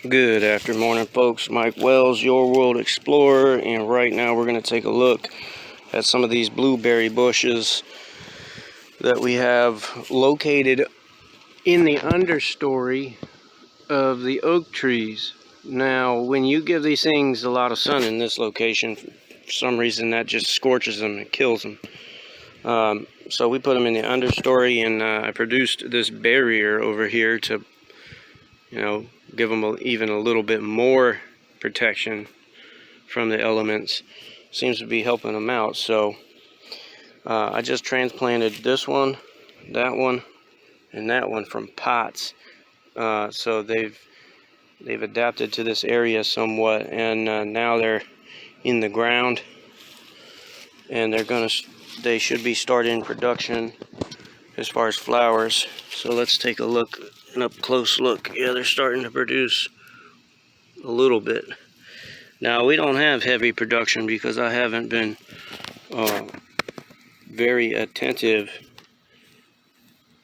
Good after morning, folks. Mike Wells, your world explorer, and right now we're going to take a look at some of these blueberry bushes that we have located in the understory of the oak trees. Now, when you give these things a lot of sun in this location, for some reason that just scorches them and kills them. So we put them in the understory, and I produced this barrier over here to, give them even a little bit more protection from the elements. Seems to be helping them out. So I just transplanted this one, that one, and that one from pots. So they've adapted to this area somewhat, and now they're in the ground, and they should be starting production as far as flowers. So let's take a look, an up close look. Yeah, they're starting to produce a little bit. Now, we don't have heavy production because I haven't been very attentive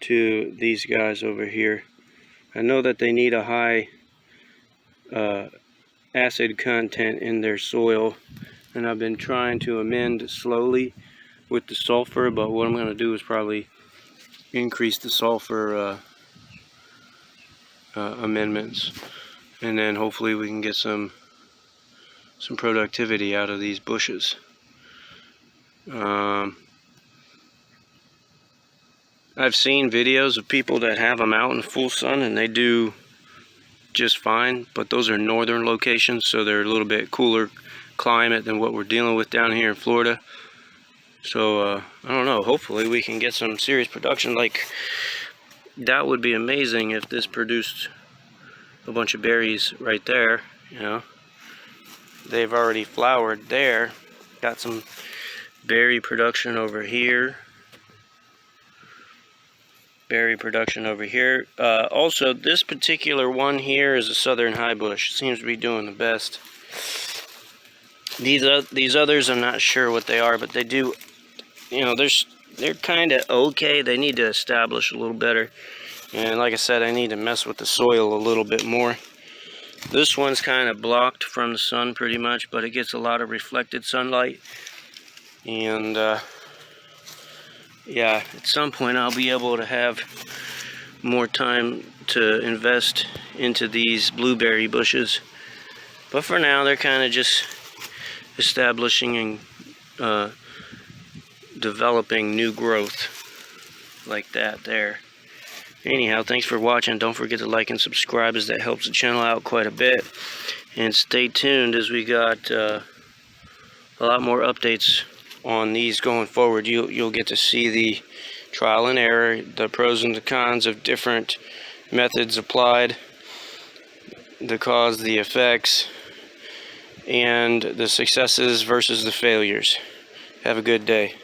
to these guys over here. I know that they need a high acid content in their soil, and I've been trying to amend slowly with the sulfur, but what I'm going to do is probably increase the sulfur amendments, and then hopefully we can get some productivity out of these bushes. I've seen videos of people that have them out in full sun and they do just fine, but those are northern locations, so they're a little bit cooler climate than what we're dealing with down here in Florida. So I don't know, hopefully we can get some serious production. Like, that would be amazing if this produced a bunch of berries right there. They've already flowered there. Got some berry production over here. Berry production over here. Also, this particular one here is a southern high bush. Seems to be doing the best. These others, I'm not sure what they are, but they do, they're kind of okay. They need to establish a little better. And like I said, I need to mess with the soil a little bit more. This one's kind of blocked from the sun pretty much, but it gets a lot of reflected sunlight. And yeah, at some point I'll be able to have more time to invest into these blueberry bushes. But for now, they're kind of just establishing and developing new growth like that there. Anyhow, thanks for watching. Don't forget to like and subscribe, as that helps the channel out quite a bit. And stay tuned, as we got a lot more updates on these going forward. You'll get to see the trial and error, the pros and the cons of different methods applied, the cause, the effects, and the successes versus the failures. Have a good day.